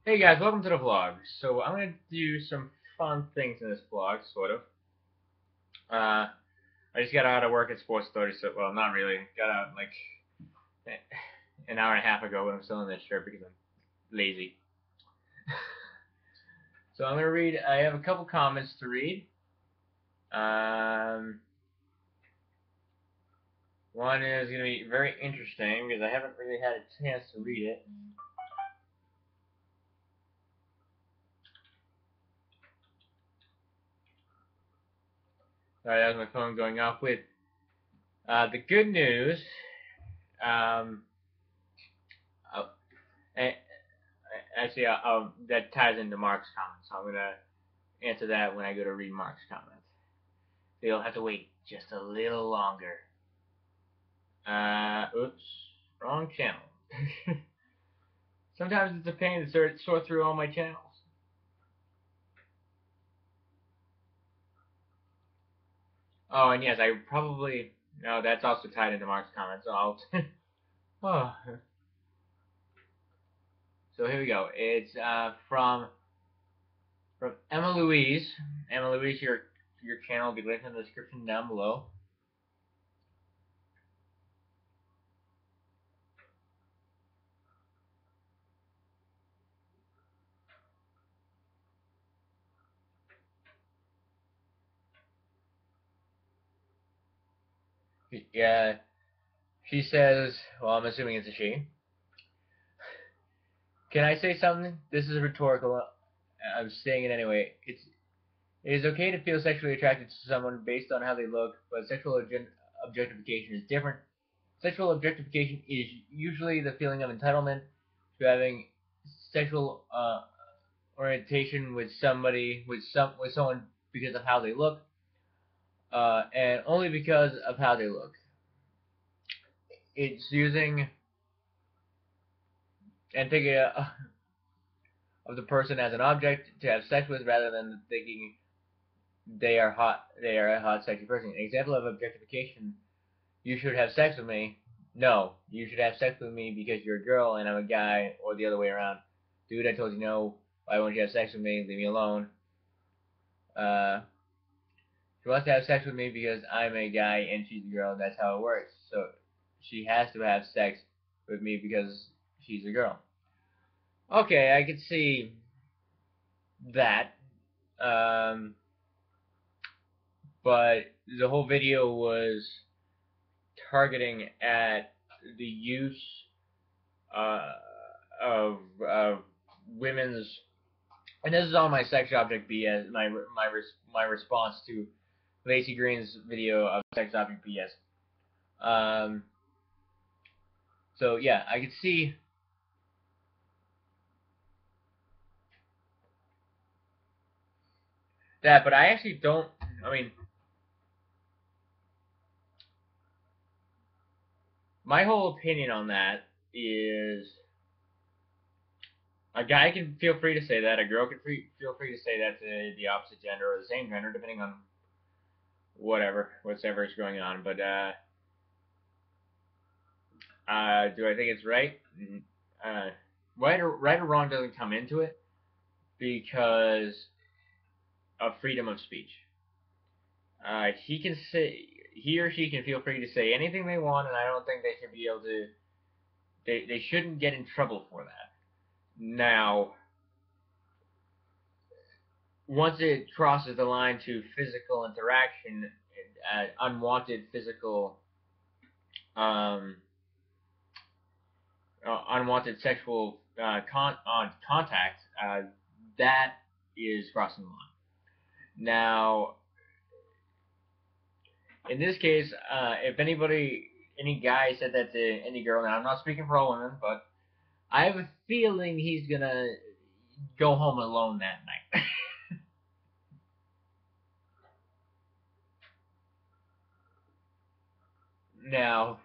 Hey guys, welcome to the vlog. So I'm gonna do some fun things in this vlog, sort of. I just got out of work at Sports Authority, so well, not really. Got out like an hour and a half ago, but I'm still in this shirt because I'm lazy. So I'm gonna read. I have a couple comments to read. Um, One is gonna be very interesting because I haven't really had a chance to read it. Sorry, that was my phone going off with the good news. Um, uh, Actually, that ties into Mark's comments. So I'm gonna answer that when I go to read Mark's comments. So you'll have to wait just a little longer. Oops, wrong channel. Sometimes it's a pain to sort through all my channels. Oh, and yes, I probably no. That's also tied into Mark's comments. So I'll. Oh. So here we go. It's from Emma Louise. Emma Louise, your channel will be linked in the description down below. Yeah, she says. Well, I'm assuming it's a she. Can I say something? This is rhetorical. I'm saying it anyway. It is okay to feel sexually attracted to someone based on how they look, but sexual objectification is different. Sexual objectification is usually the feeling of entitlement to having sexual orientation with someone because of how they look, and only because of how they look. It's using and thinking of the person as an object to have sex with rather than thinking they are a hot, sexy person. An example of objectification: you should have sex with me. No, you should have sex with me because you're a girl and I'm a guy, or the other way around. Dude, I told you no. Why won't you have sex with me? Leave me alone. Uh, she wants to have sex with me because I'm a guy and she's a girl. That's how it works. So she has to have sex with me because she's a girl. Okay, I can see that. Um, but the whole video was targeting at the use uh, of women's, and this is all my sex object BS. My response to Lacey Green's video of sex object BS. Um, so yeah, I could see that, but I actually don't. I mean, my whole opinion on that is a guy can feel free to say that, a girl can feel free to say that to the opposite gender or the same gender, depending on whatever is going on. But do I think it's right? Uh, right or wrong doesn't come into it because of freedom of speech. He or she can feel free to say anything they want, and I don't think they should be able to. They shouldn't get in trouble for that. Now, once it crosses the line to physical interaction, unwanted physical, um, unwanted sexual contact, that is crossing the line. Now, in this case, if any guy said that to any girl, now I'm not speaking for all women, but I have a feeling he's gonna go home alone that night. Now,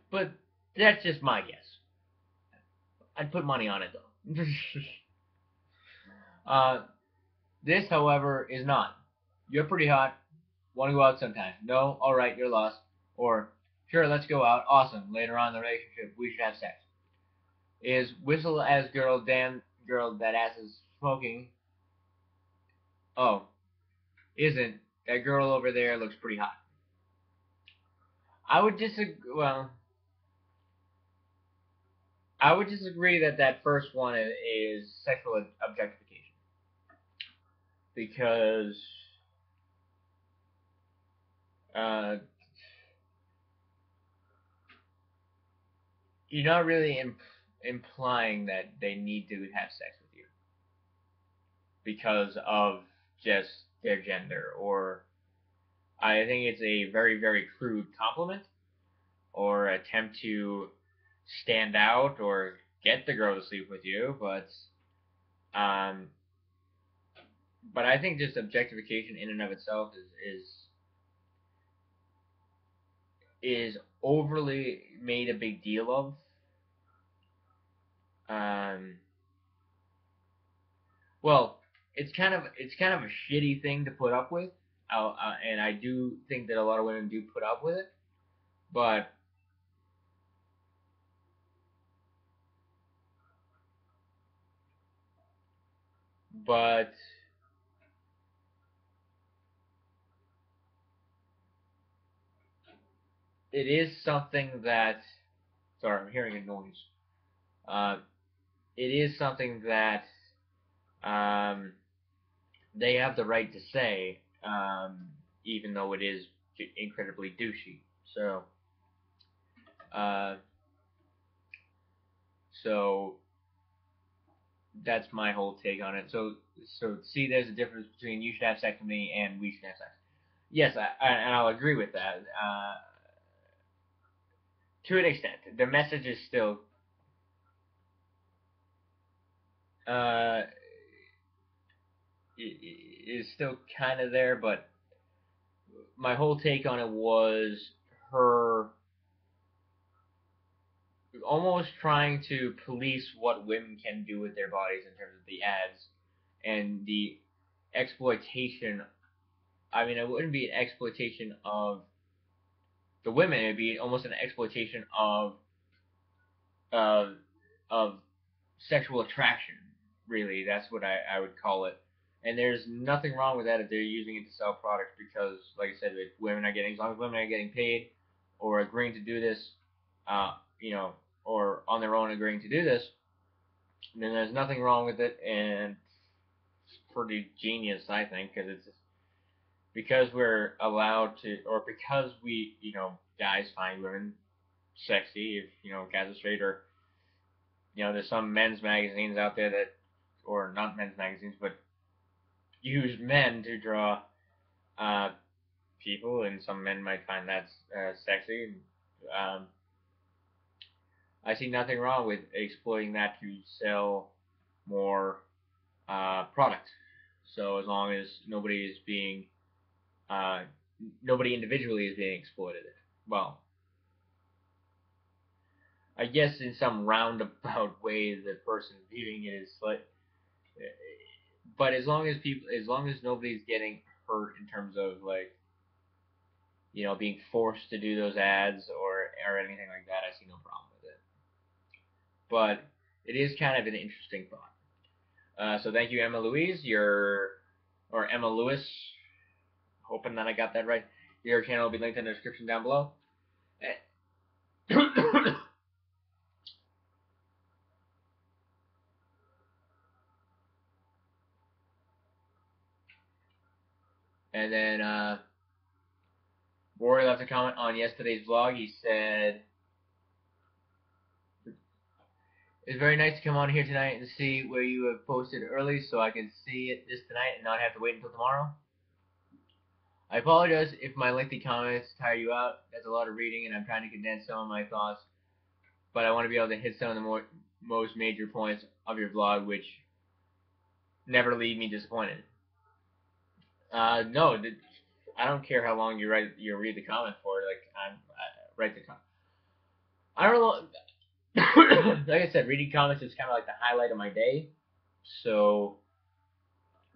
but that's just my guess. I'd put money on it though. uh, this, however, is not. You're pretty hot. Want to go out sometime? No. All right, you're lost. Or sure, let's go out. Awesome. Later on in the relationship, we should have sex. is whistle as girl, damn girl, that ass is smoking. Oh, isn't. That girl over there looks pretty hot. I would disagree. Well, I would disagree that that first one is sexual objectification because uh, you're not really implying that they need to have sex with you because of just their gender, or I think it's a very, very crude compliment or attempt to stand out or get the girl to sleep with you, um, but I think just objectification in and of itself is overly made a big deal of. Um, well, it's kind of a shitty thing to put up with, and I do think that a lot of women do put up with it, but but it is something that. Sorry, I'm hearing a noise. Uh, it is something that um, they have the right to say, even though it is incredibly douchey. So, uh, so that's my whole take on it. So see, there's a difference between you should have sex with me and we should have sex. Yes, and I'll agree with that. To an extent, the message is still uh, is still kind of there, but my whole take on it was her almost trying to police what women can do with their bodies in terms of the ads and the exploitation. I mean, it wouldn't be an exploitation of the women; it'd be almost an exploitation of of sexual attraction. Really, that's what I would call it. And there's nothing wrong with that if they're using it to sell products because, like I said, if women are getting, as long as women are getting paid or agreeing to do this, uh, you know, or on their own agreeing to do this, then there's nothing wrong with it, and it's pretty genius, I think, because it's because we're allowed to, or because we, guys find women sexy. If guys are straight, or there's some men's magazines out there that, or not men's magazines, but use men to draw uh, people, and some men might find that sexy. Um, I see nothing wrong with exploiting that to sell more product. So as long as uh, nobody individually is being exploited. Well, I guess in some roundabout way, the person viewing it is like, but as long as nobody's getting hurt in terms of like, being forced to do those ads or anything like that, I see no problem with it. But it is kind of an interesting thought. So thank you, Emma Louise. Or Emma Lewis. Hoping that I got that right. Your channel will be linked in the description down below. And then Rory left a comment on yesterday's vlog. He said, "It's very nice to come on here tonight and see where you have posted early so I can see it this tonight and not have to wait until tomorrow. I apologize if my lengthy comments tire you out. That's a lot of reading, and I'm trying to condense some of my thoughts, but I want to be able to hit some of the most major points of your vlog, which never leave me disappointed." No, I don't care how long you read the comment for. Like I write the comment. I don't know. Like I said, reading comics is kind of like the highlight of my day. So,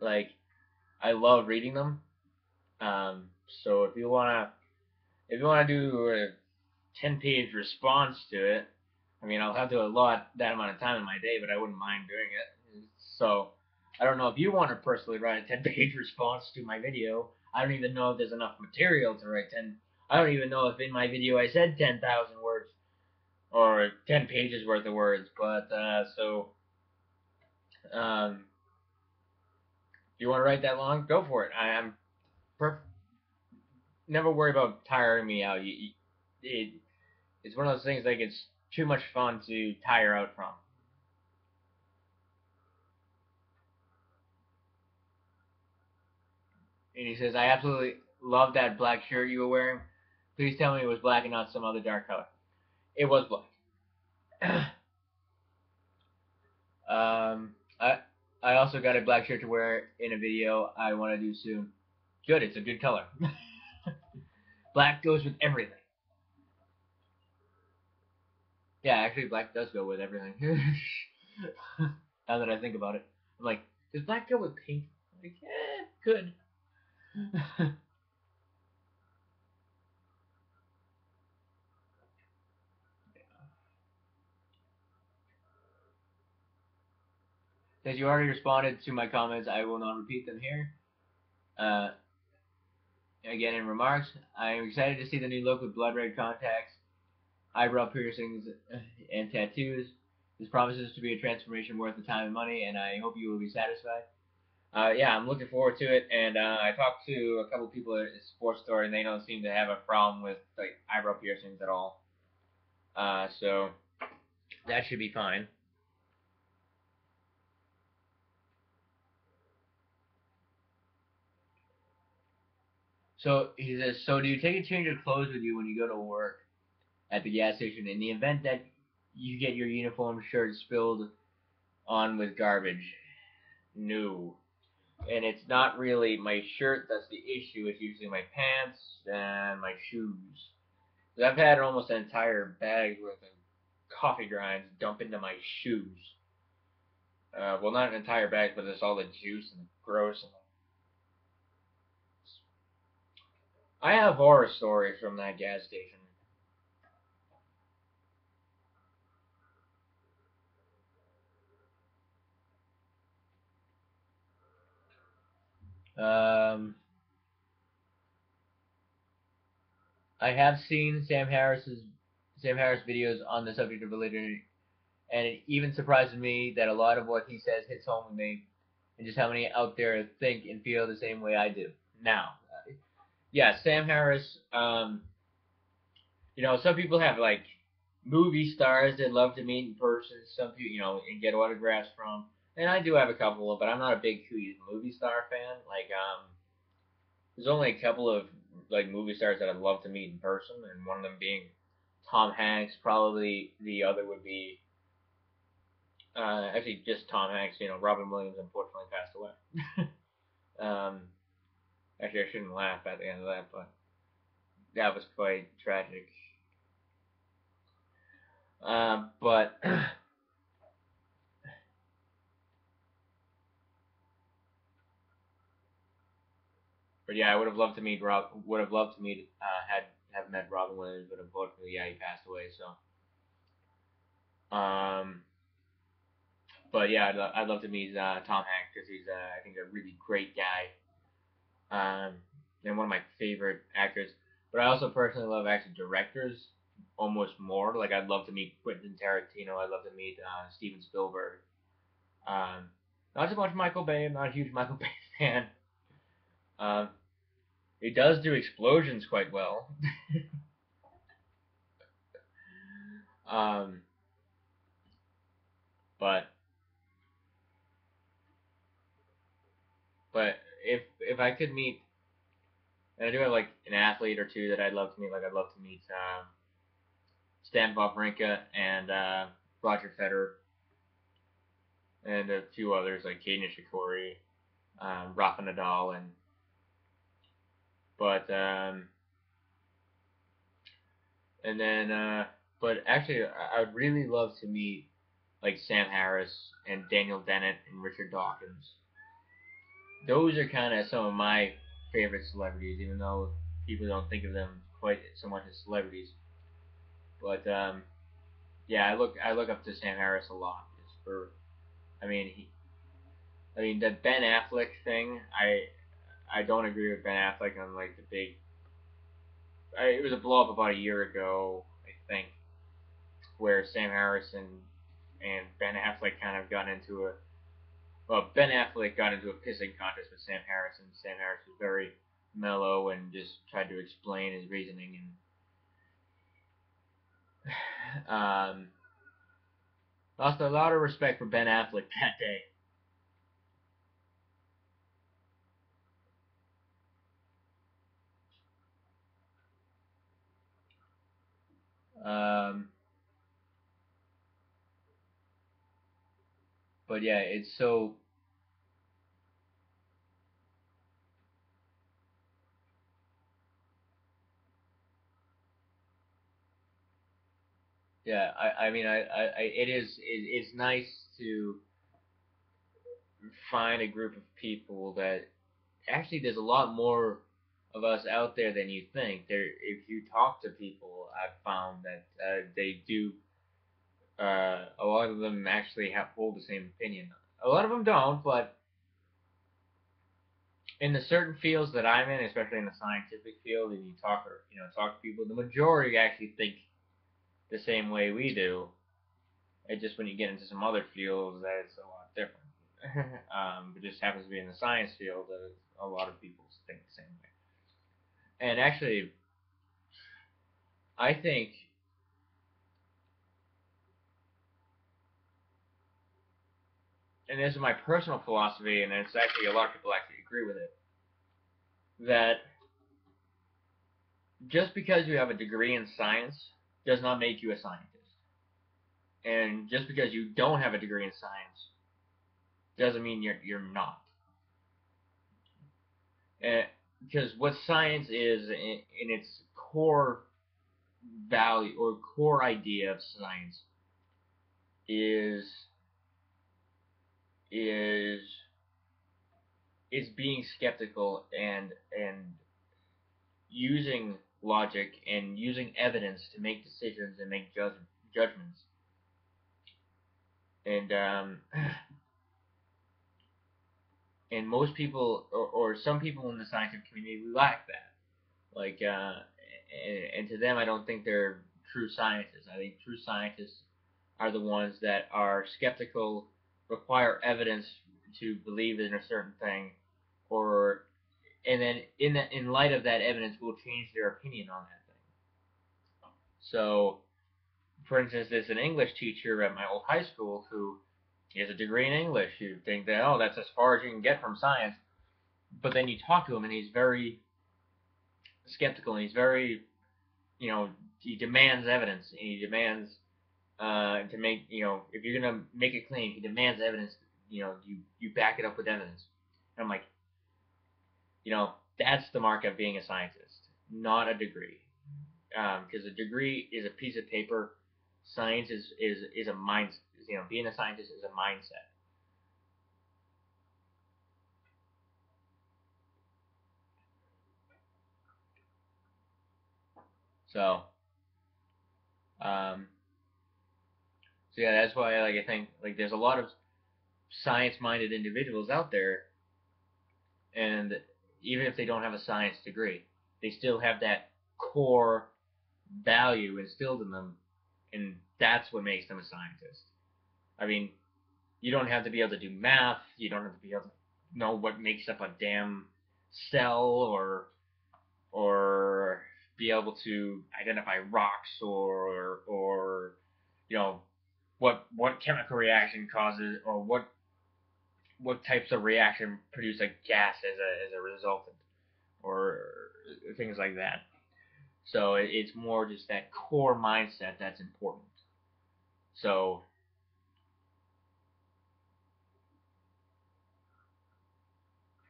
like, I love reading them. So if you wanna do a 10-page response to it, I mean, I'll have to allot that amount of time in my day, but I wouldn't mind doing it. So, I don't know if you want to personally write a 10-page response to my video. I don't even know if there's enough material to write 10. I don't even know if in my video I said 10,000 words or 10 pages worth of words. But if you want to write that long, go for it. I'm never worry about tiring me out. It's one of those things like it's too much fun to tire out from. And he says, I absolutely love that black shirt you were wearing. Please tell me it was black and not some other dark color. It was black. I also got a black shirt to wear in a video I want to do soon. Good, it's a good color. Black goes with everything. Yeah, actually, black does go with everything. Now that I think about it, I'm like, does black go with pink? I'm like, good. Since you already responded to my comments, I will not repeat them here. Uh, Again, in remarks, I am excited to see the new look with blood red contacts, eyebrow piercings, and tattoos. This promises to be a transformation worth the time and money, and I hope you will be satisfied. Yeah, I'm looking forward to it. And I talked to a couple people at Sports Store, and they don't seem to have a problem with like eyebrow piercings at all. So that should be fine. So he says, so do you take a change of clothes with you when you go to work at the gas station in the event that you get your uniform shirt spilled on with garbage? No. And it's not really my shirt that's the issue. It's usually my pants and my shoes. I've had almost an entire bag worth of coffee grinds dump into my shoes. Well, not an entire bag, but it's all the juice and the gross. I have horror stories from that gas station. Um, I have seen Sam Harris videos on the subject of religion, and it even surprises me that a lot of what he says hits home with me, and just how many out there think and feel the same way I do. Now, yeah, Sam Harris. Some people have like movie stars that love to meet in person. Some people, and get autographs from. And I do have a couple, but I'm not a big huge movie star fan. Like, there's only a couple of like movie stars that I'd love to meet in person, and one of them being Tom Hanks. Probably the other would be actually just Tom Hanks. Robin Williams unfortunately passed away. um, Actually, I shouldn't laugh at the end of that, but that was quite tragic. But but yeah, I would have loved to meet Rob. Would have loved to meet had have met Robin Williams, but unfortunately, yeah, he passed away. So, but yeah, I'd love to meet Tom Hanks because he's I think a really great guy, and one of my favorite actors. But I also personally love actually directors almost more. Like I'd love to meet Quentin Tarantino. I'd love to meet Steven Spielberg. Um, Not so much Michael Bay. I'm not a huge Michael Bay fan. Um, he does do explosions quite well. um, but but if I could meet, and I do have like an athlete or two that I'd love to meet. Like I'd love to meet Stan Wawrinka and Roger Federer, and a few others like Kei Nishikori, Rafa Nadal, but and then but actually I would really love to meet like Sam Harris and Daniel Dennett and Richard Dawkins. Those are kind of some of my favorite celebrities, even though people don't think of them quite so much as celebrities. But yeah, I look up to Sam Harris a lot. Just for I mean the Ben Affleck thing. I don't agree with Ben Affleck on like the big. It was a blow up about a year ago, I think, where Sam Harris and Ben Affleck kind of got into a. Well, Ben Affleck got into a pissing contest with Sam Harris, and Sam Harris was very mellow and just tried to explain his reasoning and lost a lot of respect for Ben Affleck that day. Um, but yeah, it's so yeah. I mean it is it's nice to find a group of people that actually there's a lot more of us out there than you think. There, if you talk to people, I've found that they do. A lot of them actually have hold the same opinion. A lot of them don't, but in the certain fields that I'm in, especially in the scientific field, and you talk or talk to people, the majority actually think the same way we do. It just when you get into some other fields, that it's a lot different. It just happens to be in the science field that a lot of people think the same way. And actually, I think, and this is my personal philosophy, and it's actually a lot of people actually agree with it, that just because you have a degree in science does not make you a scientist. And just because you don't have a degree in science doesn't mean you're not. Because what science is in its core value or core idea of science is is is being skeptical and using logic and using evidence to make decisions and make judgments. And and most people or some people in the scientific community lack that. Like, and to them, I don't think they're true scientists. I think true scientists are the ones that are skeptical, require evidence to believe in a certain thing, or and then in light of that evidence, will change their opinion on that thing. So, for instance, there's an English teacher at my old high school who he has a degree in English. You think that that's as far as you can get from science, but then you talk to him and he's very skeptical and he's very he demands evidence and he demands to make if you're gonna make a claim, he demands evidence. You back it up with evidence. And I'm like, that's the mark of being a scientist, not a degree. Because a degree is a piece of paper. Science is a mind. Being a scientist is a mindset. So, um, so yeah, that's why I think there's a lot of science-minded individuals out there, and even if they don't have a science degree, they still have that core value instilled in them, and that's what makes them a scientist. I mean, you don't have to be able to do math. You don't have to be able to know what makes up a damn cell or be able to identify rocks or what chemical reaction causes or what types of reaction produce a gas as a resultant or things like that. So it's more just that core mindset that's important. So,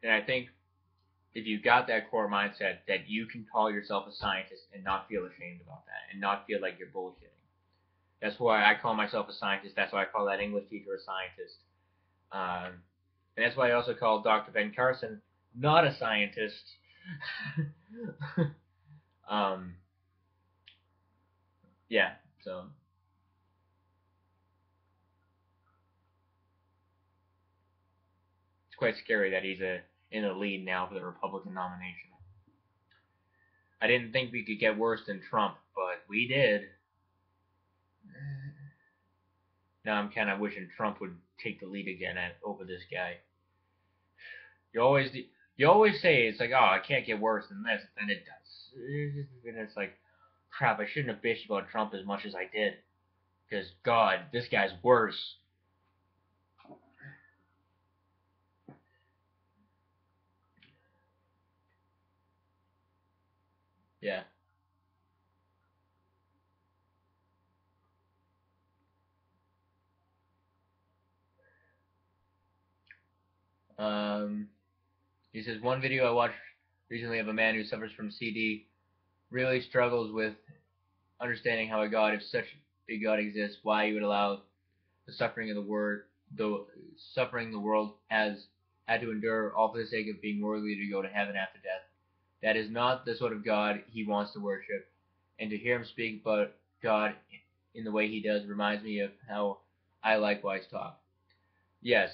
and I think if you got that core mindset, that you can call yourself a scientist and not feel ashamed about that and not feel like you're bullshitting. That's why I call myself a scientist. That's why I call that English teacher a scientist. Um, and that's why I also call Dr. Ben Carson not a scientist. um, yeah, so It's quite scary that he's in the lead now for the Republican nomination. I didn't think we could get worse than Trump, but we did. Now I'm kind of wishing Trump would take the lead again over this guy. You always you always say it's like, oh, I can't get worse than this, and it does. And it's like, crap, I shouldn't have bitched about Trump as much as I did, because God, this guy's worse. Yeah. Um, he says one video I watched recently of a man who suffers from CD really struggles with understanding how a God, if such a God exists, why he would allow the suffering of the suffering the world has had to endure, all for the sake of being worthy to go to heaven after death. That is not the sort of God he wants to worship, and to hear him speak about God in the way he does reminds me of how I likewise talk. Yes,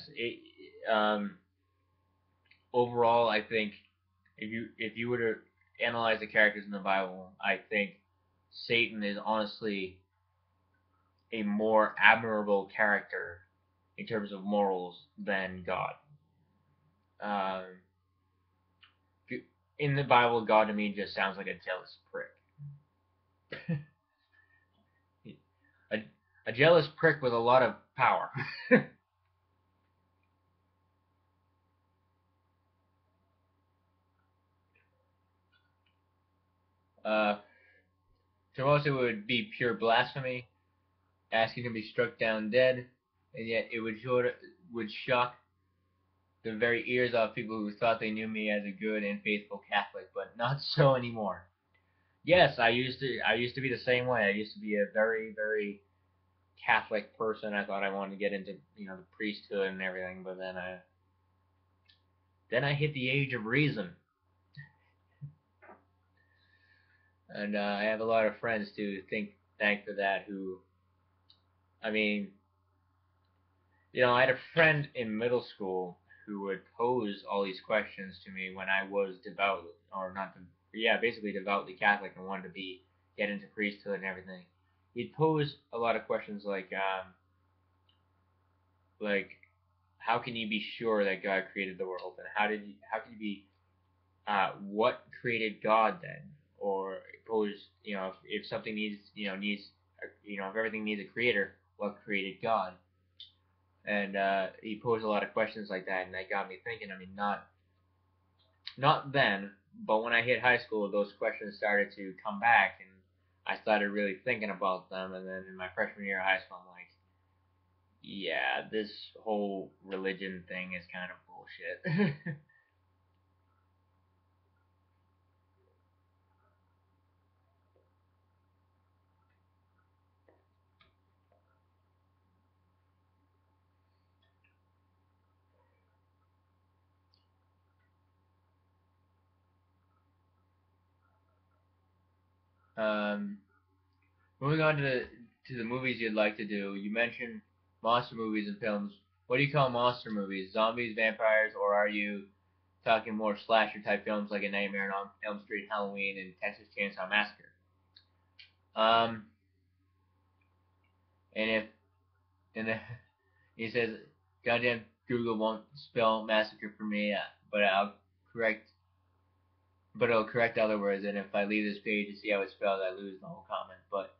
overall, I think if you were to analyze the characters in the Bible, I think Satan is honestly a more admirable character in terms of morals than God. Um, in the Bible, God to me just sounds like a jealous prick. a, a jealous prick with a lot of power. uh, to most, it would be pure blasphemy, asking to be struck down dead, and yet it would shock the very ears off people who thought they knew me as a good and faithful Catholic, but not so anymore. Yes, I used to be the same way. I used to be a very, very Catholic person. I thought I wanted to get into the priesthood and everything, but then I hit the age of reason, and I have a lot of friends to thank for that. Who, I mean, I had a friend in middle school who would pose all these questions to me when I was devout, or not, yeah, basically devoutly Catholic and wanted to get into priesthood and everything. He'd pose a lot of questions like how can you be sure that God created the world, and how can you be what created God then, or pose if something if everything needs a creator, what created God? And he posed a lot of questions like that, and that got me thinking. I mean, not then, but when I hit high school, those questions started to come back, and I started really thinking about them. And then in my freshman year of high school, I'm like, yeah, this whole religion thing is kind of bullshit. um, moving on to the movies you'd like to do, you mentioned monster movies and films. What do you call monster movies? Zombies, vampires, or are you talking more slasher type films like A Nightmare on Elm Street, Halloween, and Texas Chainsaw Massacre? Um, and if and he says, "Goddamn Google won't spell massacre for me, but correct, it'll correct other words. And if I leave this page to see how it's spelled, I lose the whole comment." But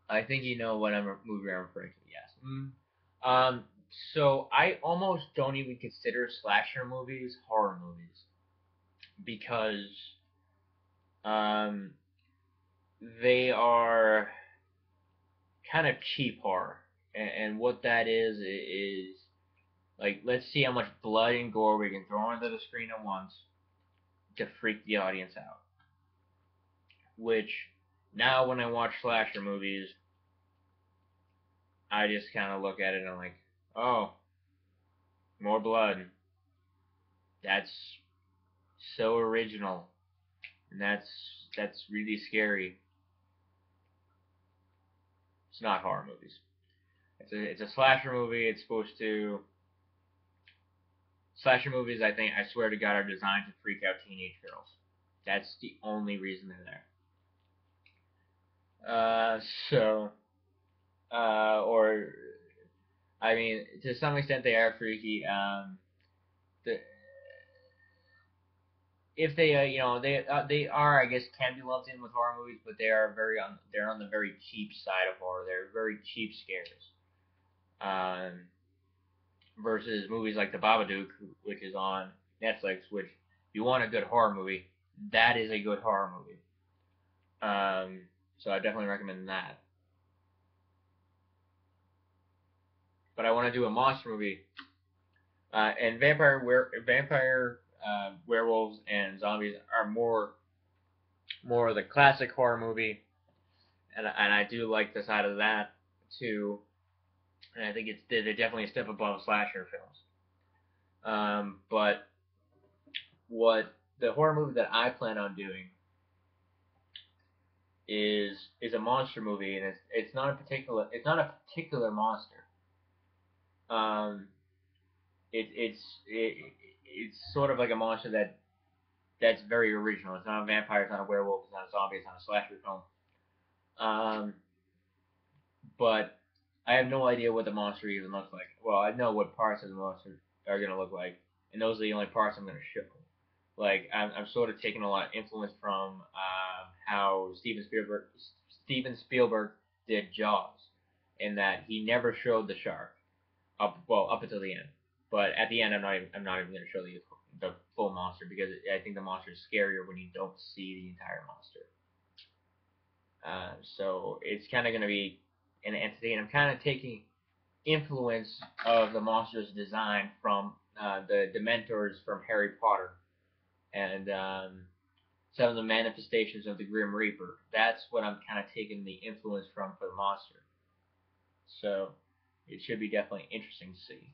I think you know what movie I'm referring to. Yes. So I almost don't even consider slasher movies horror movies because um, they are kind of cheap horror, and what that is like, let's see how much blood and gore we can throw onto the screen at once to freak the audience out. Which now when I watch slasher movies, I just kind of look at it and I'm like, oh, more blood. That's so original, and that's really scary. It's not horror movies. It's a slasher movie. It's supposed to slasher movies, I swear to God, are designed to freak out teenage girls. That's the only reason they're there. Uh, so, or I mean, to some extent they are freaky. The, if they, they are, I guess, can be lumped in with horror movies, but they're on the very cheap side of horror. They're very cheap scares. Um, versus movies like The Babadook, which is on Netflix, which if you want a good horror movie, that is a good horror movie. So I definitely recommend that. But I want to do a monster movie, and vampire werewolves and zombies are more of the classic horror movie, and I do like the side of that too. And I think they're definitely a step above slasher films. But what the horror movie that I plan on doing is a monster movie, and it's not a particular monster. Um, it's sort of like a monster that's very original. It's not a vampire. It's not a werewolf. It's not a zombie. It's not a slasher film. Um, but I have no idea what the monster even looks like. Well, I know what parts of the monster are gonna look like, and those are the only parts I'm gonna show. Like I'm sort of taking a lot of influence from how Steven Spielberg did Jaws, in that he never showed the shark up until the end. But at the end, I'm not even going to show the full monster, because I think the monster is scarier when you don't see the entire monster. So it's kind of going to be an entity, and I'm kind of taking influence of the monster's design from the Dementors from Harry Potter, and some of the manifestations of the Grim Reaper. That's what I'm kind of taking the influence from for the monster. So it should be definitely interesting to see.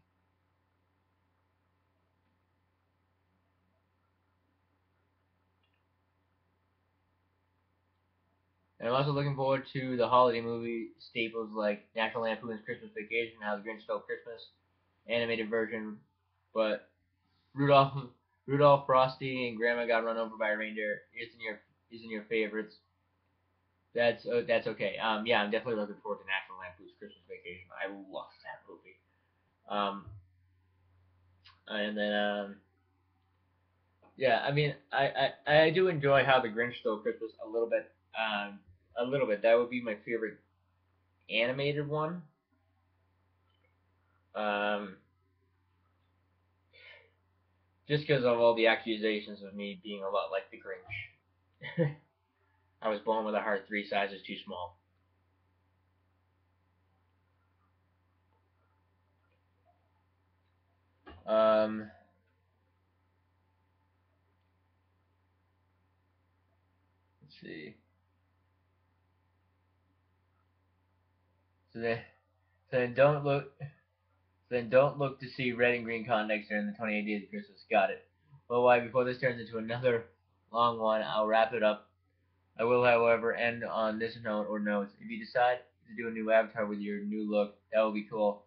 And I'm also looking forward to the holiday movie staples like National Lampoon's Christmas Vacation, How the Grinch Stole Christmas, animated version. But Rudolph, Rudolph, Frosty, and Grandma Got Run Over by a Reindeer isn't your favorites. That's okay. Yeah, I'm definitely looking forward to National Lampoon's Christmas Vacation. I love that movie. Um, and then yeah, I mean, I do enjoy How the Grinch Stole Christmas a little bit. A little bit. That would be my favorite animated one. Um, just because of all the accusations of me being a lot like the Grinch. I was born with a heart 3 sizes too small. Um, let's see. So then, so then don't look. Then don't look to see red and green context during the 28 days of Christmas. Got it. Well, why? Before this turns into another long one, I'll wrap it up. I will, however, end on this note or notes. If you decide to do a new avatar with your new look, that will be cool.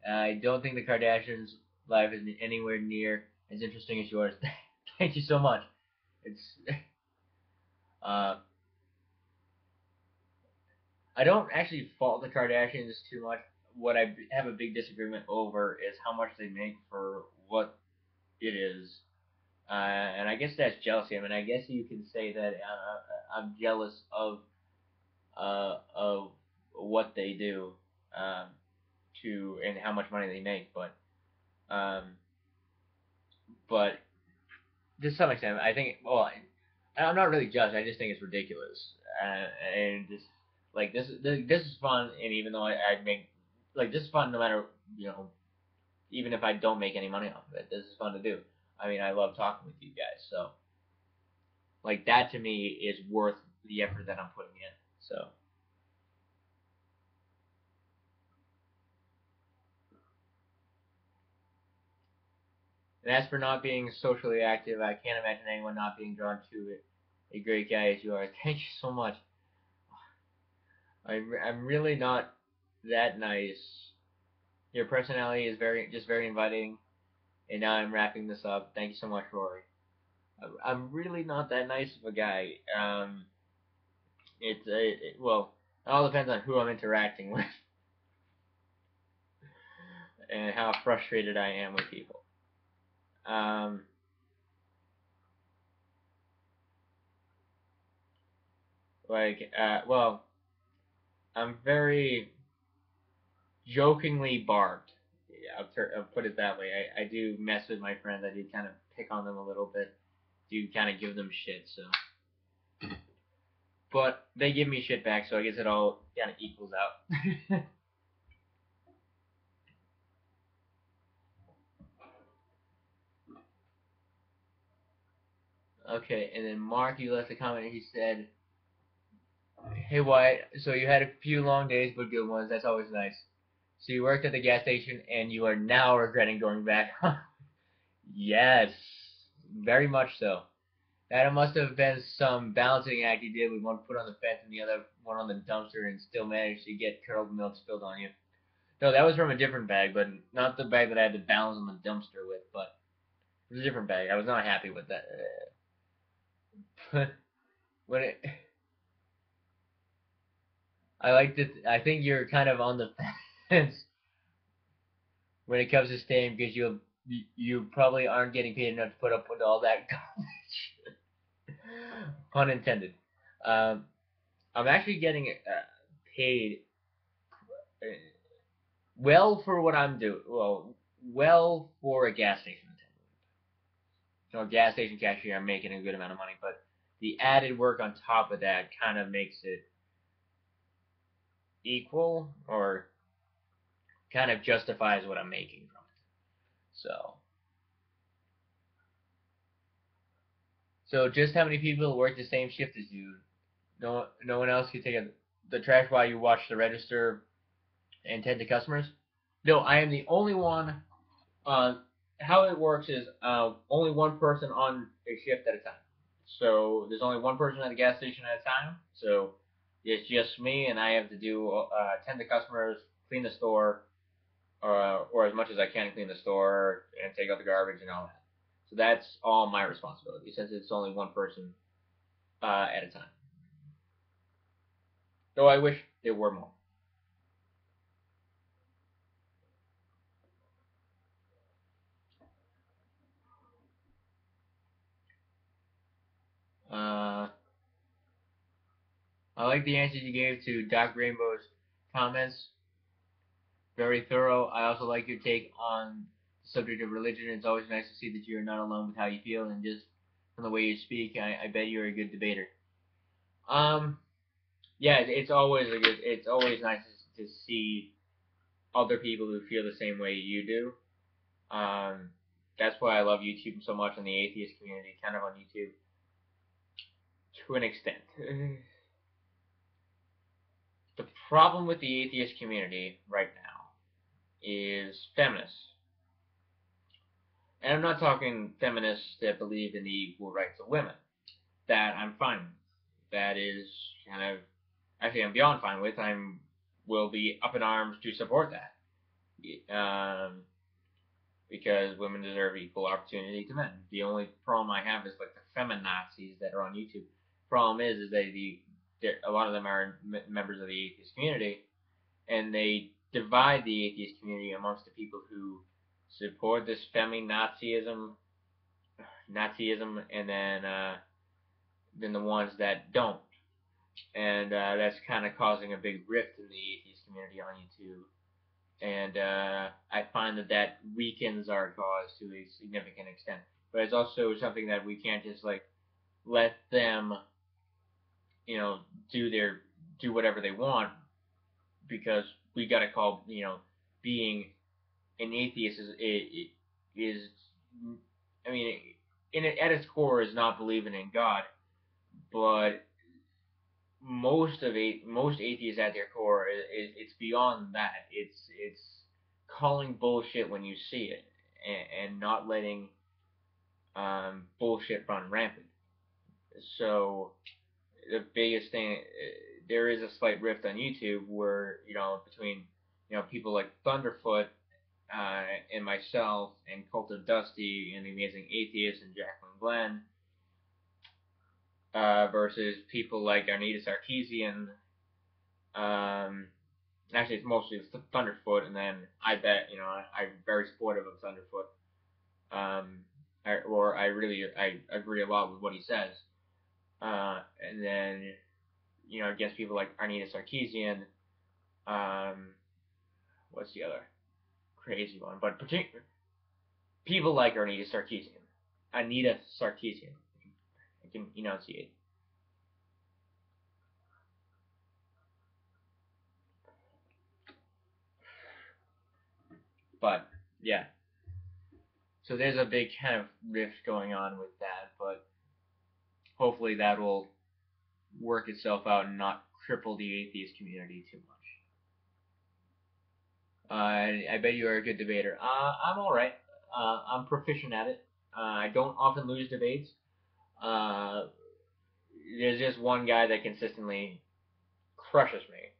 I don't think the Kardashians' life is anywhere near as interesting as yours. Thank you so much. It's uh, I don't actually fault the Kardashians too much. What I have a big disagreement over is how much they make for what it is. And I guess that's jealousy. I mean, I guess you can say that I'm jealous of what they do, um, to and how much money they make, um, but to some extent, I think. Well, I'm not really judged. I just think it's ridiculous, and just like this is fun. And even though I make like this is fun, no matter even if I don't make any money off of it, this is fun to do. I mean, I love talking with you guys, so like that to me is worth the effort that I'm putting in. So. And as for not being socially active, I can't imagine anyone not being drawn to it. A great guy as you are. Thank you so much. I'm really not that nice. Your personality is very inviting. And now I'm wrapping this up. Thank you so much, Rory. I'm really not that nice of a guy. Well, it all depends on who I'm interacting with and how frustrated I am with people. Um, well, I'm very jokingly barbed. Yeah, I'll put it that way. I do mess with my friends. I do kind of pick on them a little bit. Do kind of give them shit. So, but they give me shit back. So I guess it all kind of equals out. Okay, and then Mark, you left a comment. He said, "Hey Wyatt, so you had a few long days, but good ones. That's always nice. So you worked at the gas station, and you are now regretting going back." Yes, very much so. That must have been some balancing act you did with one foot on the fence and the other one on the dumpster, and still managed to get curdled milk spilled on you. No, that was from a different bag, but not the bag that I had to balance on the dumpster with. But it was a different bag. I was not happy with that. when it, I liked it. I think you're kind of on the fence when it comes to staying because you probably aren't getting paid enough to put up with all that garbage. Pun intended. Um, I'm actually getting paid uh, well for what I'm doing. Well for a gas station attendant. So a gas station cashier, I'm making a good amount of money, but the added work on top of that kind of makes it equal or kind of justifies what I'm making from it. So just how many people work the same shift as you? No one else can take the trash while you watch the register and tend to customers. No, I am the only one. Uh, how it works is only one person on a shift at a time. So there's only one person at the gas station at a time. So it's just me, and I have to do tend to customers, clean the store, or as much as I can clean the store and take out the garbage and all that. So that's all my responsibility since it's only one person at a time. Though I wish there were more. Uh, I like the answers you gave to Doc Rainbow's comments. Very thorough. I also like your take on the subject of religion. It's always nice to see that you're not alone with how you feel, and just from the way you speak, I bet you're a good debater. Um, yeah, it's always a good. It's always nice to see other people who feel the same way you do. That's why I love YouTube so much and the atheist community, kind of on YouTube to an extent. The problem with the atheist community right now is feminists. And I'm not talking feminists that believe in the equal rights of women. That I'm fine with. That is kind of actually I'm beyond fine with. I'm will be up in arms to support that. Because women deserve equal opportunity to men. The only problem I have is like the feminazis that are on YouTube. Problem is that a lot of them are members of the atheist community, and they divide the atheist community amongst the people who support this Nazism, and then the ones that don't, and that's kind of causing a big rift in the atheist community on YouTube. And I find that weakens our cause to a significant extent. But it's also something that we can't just like let them, you know, do their do whatever they want because we got to call being an atheist is I mean at its core is not believing in God, but most atheists at their core it's beyond that. It's calling bullshit when you see it and not letting bullshit run rampant. So the biggest thing there is a slight rift on YouTube where between people like Thunderfoot and myself and Cult of Dusty and the Amazing Atheist and Jacqueline Glenn, versus people like Arnita Sarkeesian. Actually, it's mostly Thunderfoot, and then I bet I'm very supportive of Thunderfoot. I agree a lot with what he says. And then against people like Arnita Sarkeesian. What's the other crazy one? But people like Arnita Sarkeesian. Anita Sarkeesian. I can enunciate. But yeah, so there's a big kind of rift going on with that, but hopefully that will work itself out and not cripple the atheist community too much. I bet you are a good debater. I'm all right. I'm proficient at it. I don't often lose debates. Uh, there's just one guy that consistently crushes me,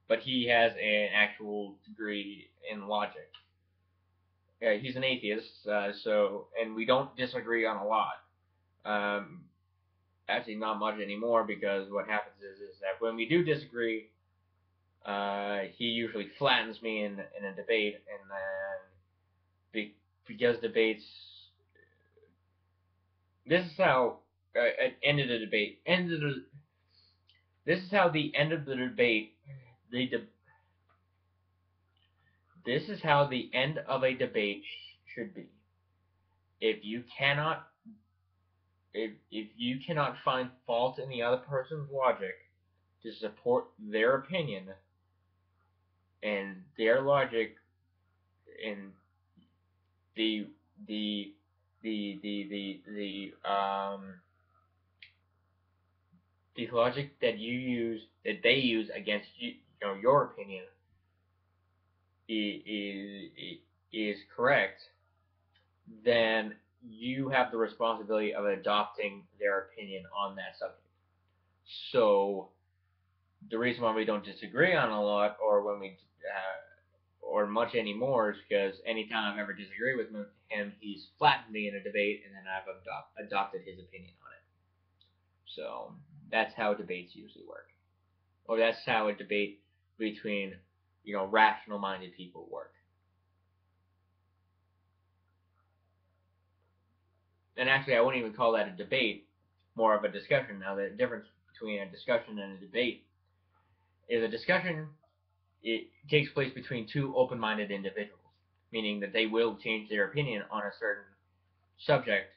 but he has an actual degree in logic. He's an atheist, and we don't disagree on a lot. Um, Actually, not much anymore, because what happens is that when we do disagree, he usually flattens me in a debate, and then because debates. This is how ended the debate. This is how the end of the debate. This is how the end of a debate should be. If you cannot if you cannot find fault in the other person's logic to support their opinion and their logic and the the the logic that they use against your opinion is correct, then you have the responsibility of adopting their opinion on that subject. So the reason why we don't disagree on a lot, or much anymore, is because anytime I've ever disagreed with him, he's flattened me in a debate, and then I've adopted his opinion on it. So that's how debates usually work, or that's how a debate between rational-minded people work. And actually, I wouldn't even call that a debate, more of a discussion. Now, the difference between a discussion and a debate is a discussion, it takes place between two open-minded individuals, meaning that they will change their opinion on a certain subject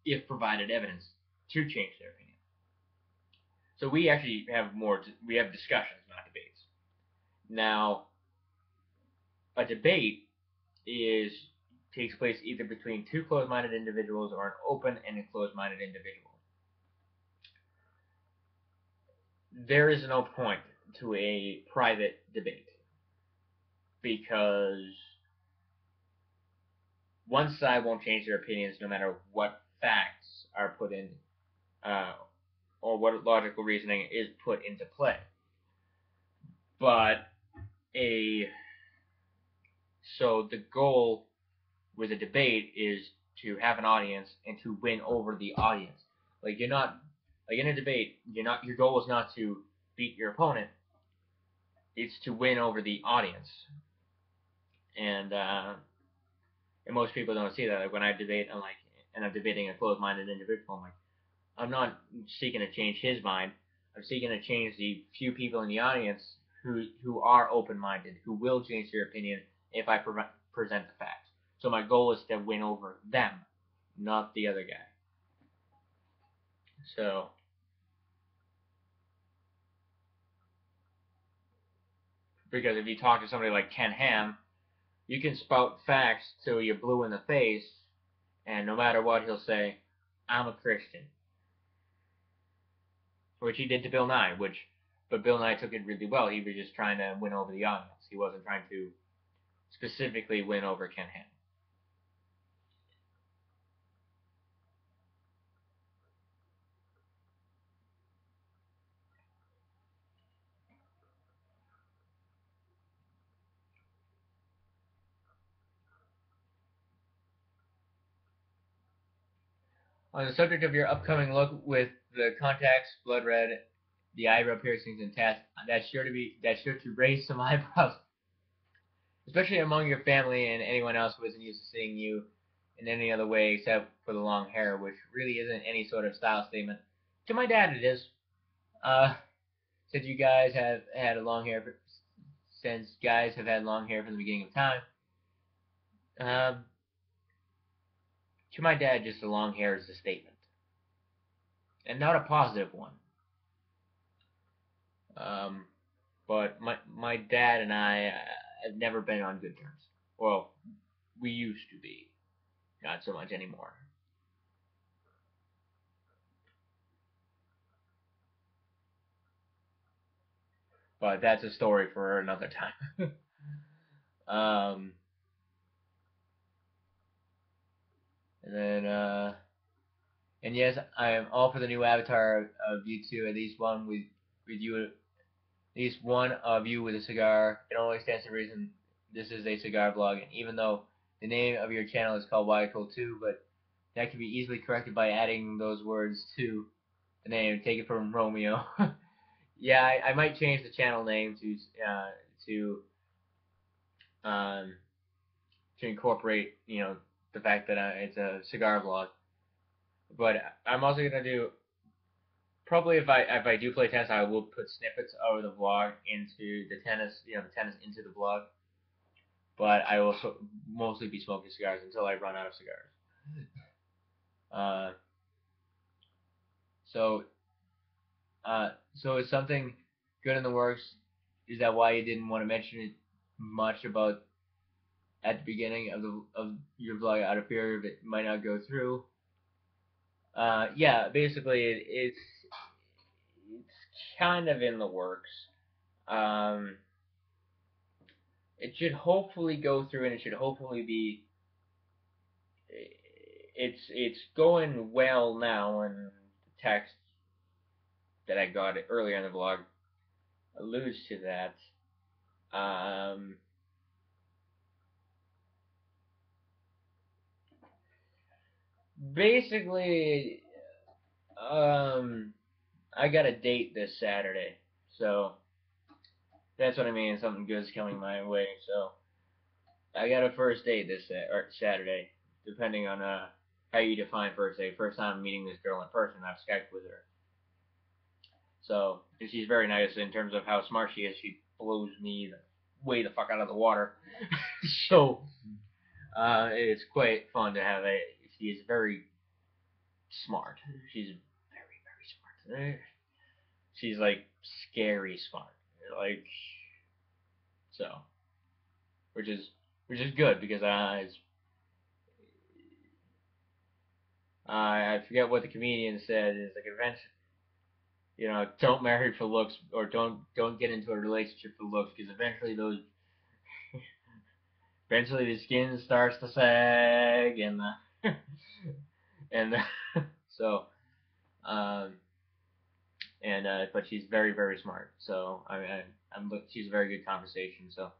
if provided evidence to change their opinion. So we actually we have discussions, not debates. Now, a debate takes place either between two closed-minded individuals or an open and a closed-minded individual. There is no point to a private debate, because one side won't change their opinions no matter what facts are put in, or what logical reasoning is put into play. But so the goal with a debate is to have an audience and to win over the audience. Like, you're not, like, in a debate, your goal is not to beat your opponent. It's to win over the audience. And most people don't see that. Like, when I debate, I'm debating a closed-minded individual, I'm not seeking to change his mind. I'm seeking to change the few people in the audience who are open-minded, who will change their opinion if I present the facts. So my goal is to win over them, not the other guy. So, because if you talk to somebody like Ken Ham, you can spout facts till you're blue in the face, and no matter what, he'll say, I'm a Christian. Which he did to Bill Nye, but Bill Nye took it really well. He was just trying to win over the audience. He wasn't trying to specifically win over Ken Ham. On the subject of your upcoming look with the contacts, blood red, the eyebrow piercings, and tats, that's sure to raise some eyebrows, especially among your family and anyone else who isn't used to seeing you in any other way except for the long hair, which really isn't any sort of style statement. To my dad, it is. Uh, since you guys have had a long hair, since guys have had long hair from the beginning of time, um, to my dad, just the long hair is a statement, and not a positive one. Um, but my dad and I have never been on good terms. Well, we used to be, not so much anymore. But that's a story for another time. um, and then and yes, I am all for the new avatar of you two. At least one with you, at least one of you with a cigar. It only stands to reason this is a cigar blog, and even though the name of your channel is called Why I Told Two, but that can be easily corrected by adding those words to the name. Take it from Romeo. Yeah, I might change the channel name to um, to incorporate the fact that it's a cigar blog. But I'm also gonna do probably if I do play tennis, I will put snippets of the vlog into the tennis, the tennis into the vlog. But I will mostly be smoking cigars until I run out of cigars. Uh, so so it's something good in the works. Is that why you didn't want to mention it much about at the beginning of your vlog out of fear of it might not go through? Yeah, basically it's kind of in the works. Um, it should hopefully go through, and it should hopefully be. It's going well now, and the text that I got earlier in the vlog alludes to that. Um, basically, I got a date this Saturday, so that's what I mean. Something good's coming my way, so I got a first date this Saturday, depending on how you define first date. First time I'm meeting this girl in person, I've Skyped with her. So, and she's very nice in terms of how smart she is. She blows me way the fuck out of the water. So, it's quite fun to have a. She is very smart. She's very, very smart. She's like scary smart. Like, so, which is which is good because I forget what the comedian said. Is like eventually, don't marry for looks or don't get into a relationship for looks because eventually the skin starts to sag and and so um and but she's very very smart. So she's a very good conversation. So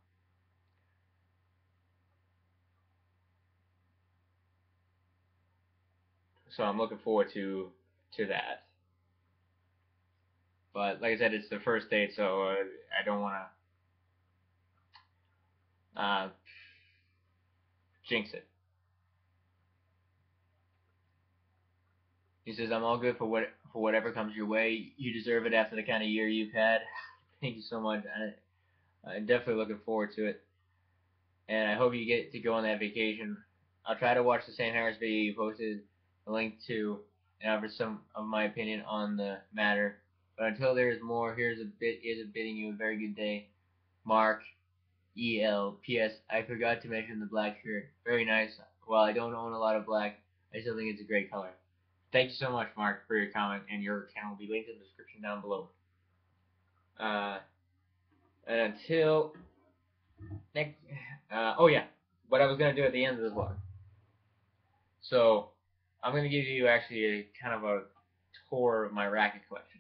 I'm looking forward to that. But like I said, it's the first date, so I don't want to jinx it. He says, "I'm all good for whatever comes your way. You deserve it after the kind of year you've had." Thank you so much. I'm definitely looking forward to it, and I hope you get to go on that vacation. I'll try to watch the Sam Harris video you posted a link to and offer some of my opinion on the matter. But until there is more, here's a bidding you a very good day, Mark. EL. P.S. I forgot to mention the black shirt. Very nice. While I don't own a lot of black, I still think it's a great color. Thank you so much, Mark, for your comment, and your account will be linked in the description down below. Uh, and until next, oh yeah, what I was gonna do at the end of the vlog. So I'm gonna give you actually a kind of a tour of my racket collection,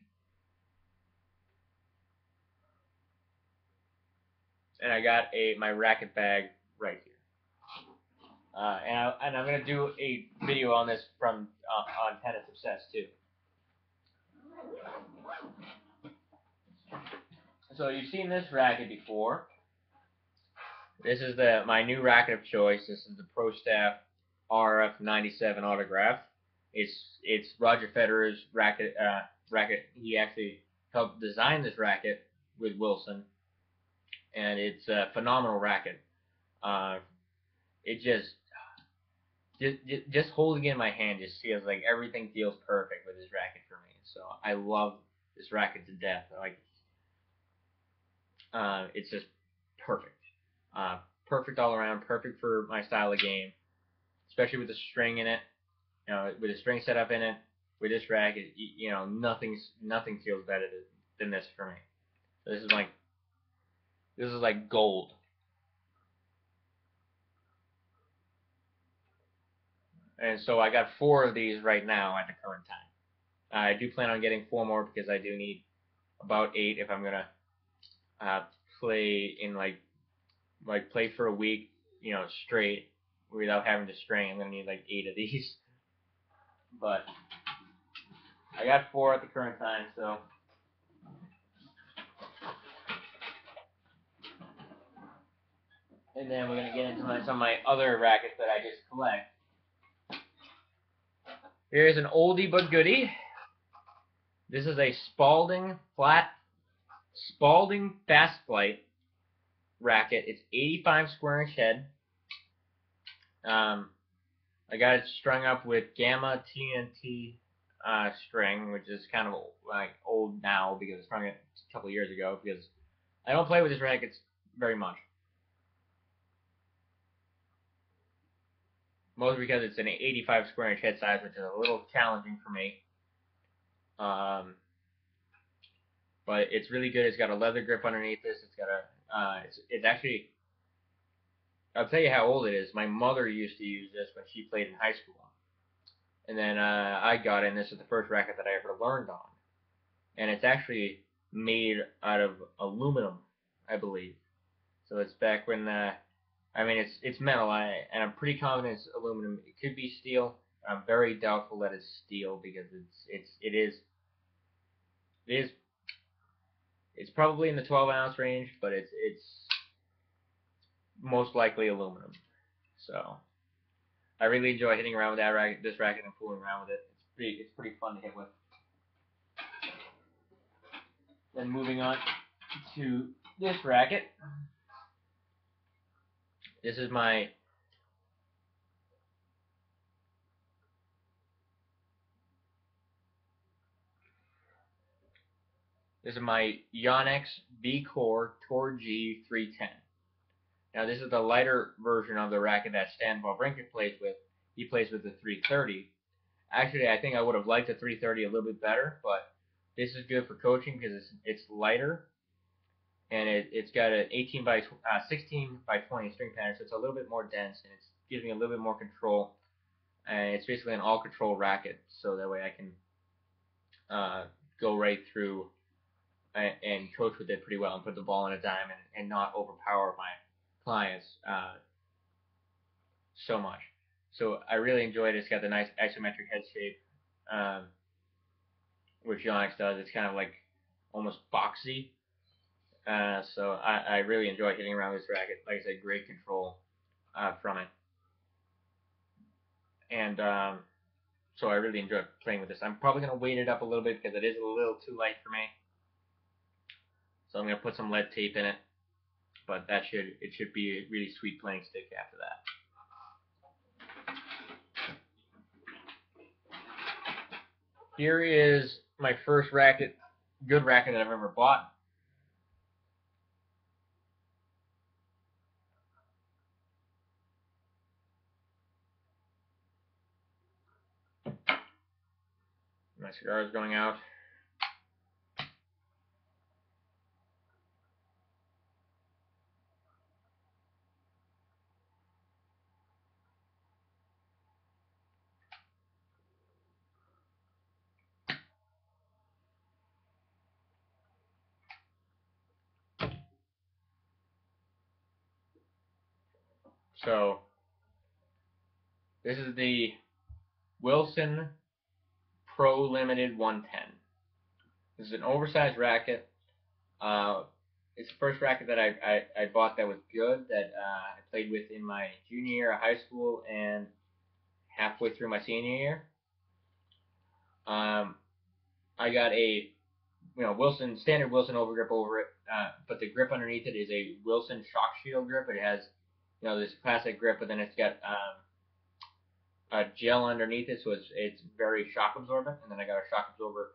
and I got my racket bag right here. And I'm gonna do a video on this from on Tennis Obsessed too. So you've seen this racket before. This is my new racket of choice. This is the Pro Staff RF97 autograph. It's Roger Federer's racket. Racket. He actually helped design this racket with Wilson, and it's a phenomenal racket. Uh, it just holding it in my hand just feels like everything feels perfect with this racket for me. So I love this racket to death. Like it's just perfect. Perfect all around. Perfect for my style of game, especially with the string in it. You know, with the string set up in it. With this racket, you know, nothing feels better than this for me. So this is like gold. And so I got 4 of these right now at the current time. I do plan on getting 4 more because I do need about 8 if I'm gonna uh, play in play for a week, you know, straight without having to string. I'm gonna need like 8 of these. But I got 4 at the current time, so. And then we're gonna get into some of my other rackets that I just collect. Here's an oldie but goodie. This is a Spalding Fast Flight racket. It's 85 square inch head. I got it strung up with Gamma TNT string, which is kind of like old now because I strung it a couple of years ago because I don't play with this racket very much. Mostly because it's an 85 square inch head size, which is a little challenging for me. But it's really good. It's got a leather grip underneath this. It's got a, it's actually, I'll tell you how old it is. My mother used to use this when she played in high school. And then I got it, and this is the first racket that I ever learned on. And it's actually made out of aluminum, I believe. So it's back when, I mean, it's metal, and I'm pretty confident it's aluminum. It could be steel. I'm very doubtful that it's steel because it's probably in the 12-ounce range, but it's most likely aluminum. So I really enjoy hitting around with this racket and fooling around with it. It's pretty fun to hit with. Then moving on to this racket. This is my Yonex V-Core Tour G 310. Now this is the lighter version of the racket that Stan Wawrinka plays with. He plays with the 330. Actually, I think I would have liked the 330 a little bit better, but this is good for coaching because it's lighter and it's got an 16 by 20 string pattern, so it's a little bit more dense and it gives me a little bit more control. And it's basically an all-control racket, so that way I can go right through and coach with it pretty well and put the ball in a dime and not overpower my clients so much. So I really enjoyed it. It's got the nice isometric head shape, which Yonex does. It's kind of like almost boxy. So I really enjoy hitting around this racket. Like I said, great control from it. And so I really enjoy playing with this. I'm probably going to weight it up a little bit because it is a little too light for me. So I'm going to put some lead tape in it. But it should be a really sweet playing stick after that. Here is my first good racket that I've ever bought. My cigar is going out. So This is the Wilson Pro Limited 110. This is an oversized racket. It's the first racket that I bought that was good, that I played with in my junior year of high school and halfway through my senior year. I got a Wilson standard Wilson overgrip over it, but the grip underneath it is a Wilson shock shield grip. It has this classic grip, but then it's got a gel underneath it, so it's very shock absorbent. And then I got a shock absorber.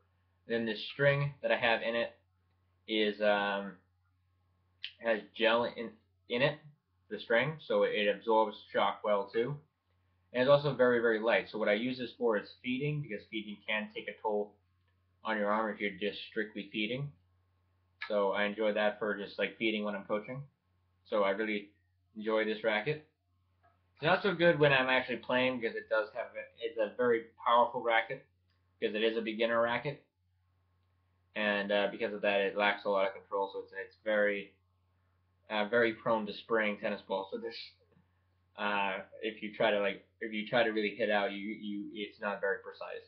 Then the string that I have in it is has gel in it, the string, so it absorbs shock well too. And it's also very, very light. So what I use this for is feeding, because feeding can take a toll on your arm if you're just strictly feeding. So I enjoy that for just like feeding when I'm coaching. So I really enjoy this racket. It's not so good when I'm actually playing, because it's a very powerful racket, because it is a beginner racket, and because of that it lacks a lot of control. So it's very very prone to spraying tennis balls. So this if you try to really hit out, it's not very precise.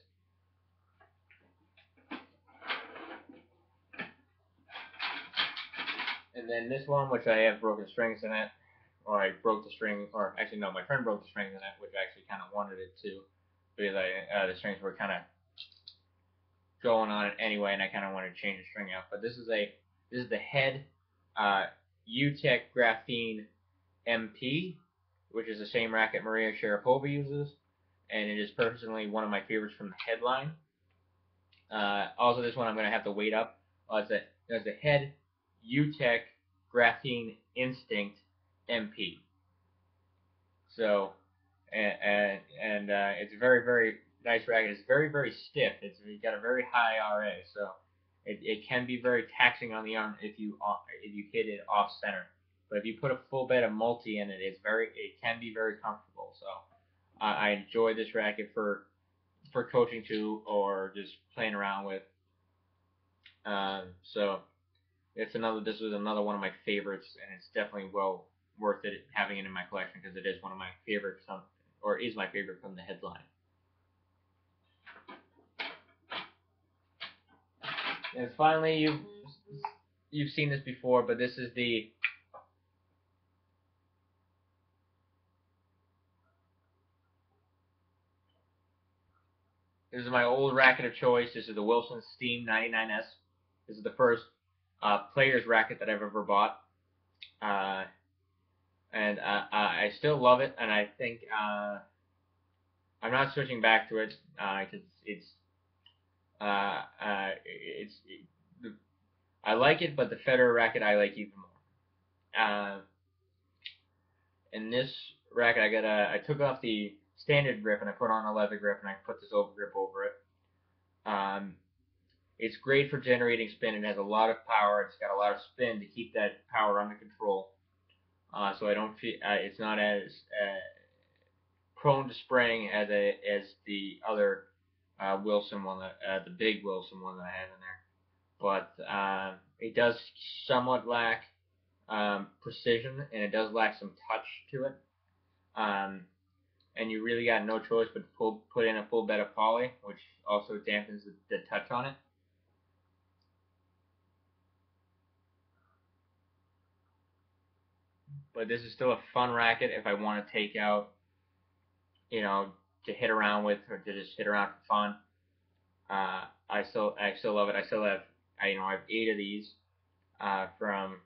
And then this one, which I have broken strings in it, or I broke the string, or actually no, my friend broke the strings in it, which I actually kind of wanted it to, because the strings were kind of going on it anyway, and I kind of wanted to change the string out. But this is the head UTech Graphene MP, which is the same racket Maria Sharapova uses, and it is personally one of my favorites from the headline. Also, this one I'm going to have to weight up. There's the head UTech Graphene Instinct MP. So, and it's a very, very nice racket. It's very, very stiff. It's got a very high RA, so it can be very taxing on the arm if you hit it off center. But if you put a full bed of multi in it, it can be very comfortable. So I enjoy this racket for coaching too, or just playing around with. So this was another one of my favorites, and it's definitely well worth it having it in my collection, because it is one of my favorites or is my favorite from the headline. And finally, you've seen this before, but this is my old racket of choice. This is the Wilson Steam 99S. This is the first player's racket that I've ever bought. And I still love it, and I think I'm not switching back to it. I like it, but the Federer racket I like even more. In this racket, I took off the standard grip and I put on a leather grip, and I put this over grip over it. It's great for generating spin. It has a lot of power. It's got a lot of spin to keep that power under control. So I don't feel it's not as prone to spraying as the other Wilson one, the big Wilson one that I have in there. But it does somewhat lack precision, and it does lack some touch to it. And you really got no choice but to put in a full bed of poly, which also dampens the touch on it. But this is still a fun racket if I want to take out, to hit around with, or to just hit around for fun. I still love it. I have 8 of these from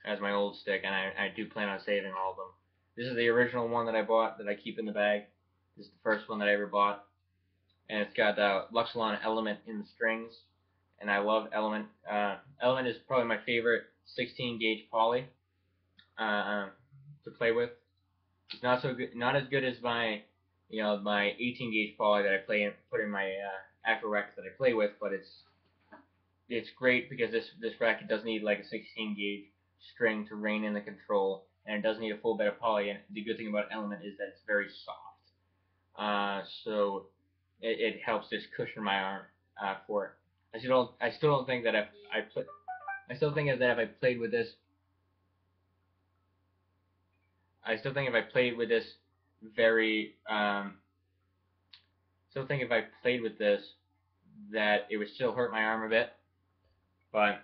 as my old stick, and I do plan on saving all of them. This is the original one that I bought that I keep in the bag. This is the first one that I ever bought, and it's got Luxilon Element in the strings, and I love Element. Element is probably my favorite 16 gauge poly to play with. It's not so good, not as good as my 18 gauge poly that I put in my actual rackets that I play with, but it's great because this racket does need like a 16 gauge string to rein in the control, and it does need a full bed of poly. And the good thing about Element is that it's very soft, so it helps just cushion my arm for it. I still don't think that if I played with this, very still think if I played with this that it would still hurt my arm a bit, but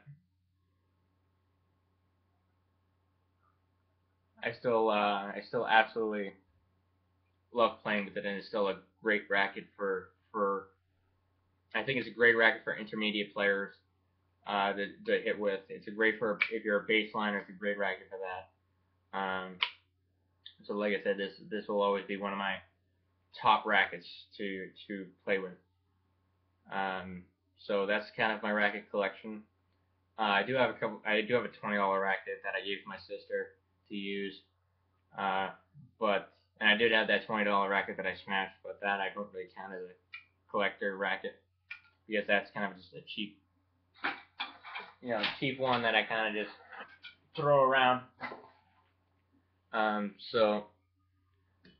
I still absolutely love playing with it, and it's still a great racket for I think it's a great racket for intermediate players to hit with. It's a great for if you're a baseliner. It's a great racket for that. So like I said, this will always be one of my top rackets to play with. So that's kind of my racket collection. I do have a couple. I do have a $20 racket that I gave my sister to use. Uh, but and I did have that $20 racket that I smashed, but that I don't really count as a collector racket because that's kind of just a cheap one that I kind of just throw around. So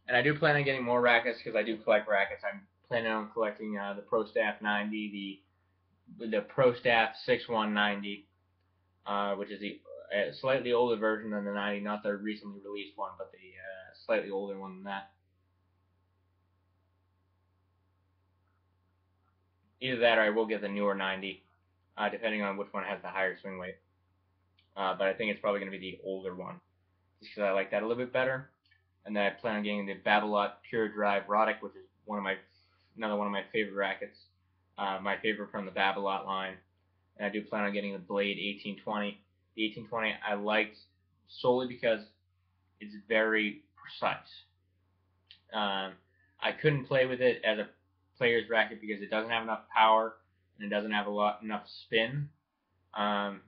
and I do plan on getting more rackets because I do collect rackets. I'm planning on collecting the Pro Staff 90, the Pro Staff 6190, which is the slightly older version than the 90, not the recently released one, but the slightly older one than that. Either that or I will get the newer 90, depending on which one has the higher swing weight. But I think it's probably going to be the older one, just because I like that a little bit better. And then I plan on getting the Babolat Pure Drive Roddick, which is another one of my favorite rackets, my favorite from the Babolat line. And I do plan on getting the Blade 1820. The 1820 I liked solely because it's very precise. I couldn't play with it as a player's racket because it doesn't have enough power and it doesn't have enough spin. Um,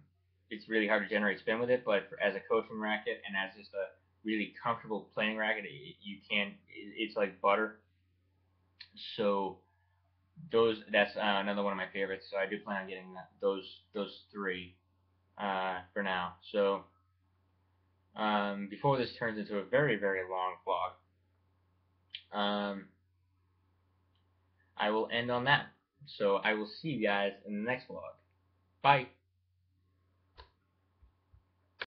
it's really hard to generate spin with it, but as a coaching racket and as just a really comfortable playing racket, you can. It's like butter. So that's another one of my favorites. So I do plan on getting those three for now. So before this turns into a very very long vlog, I will end on that. So I will see you guys in the next vlog. Bye.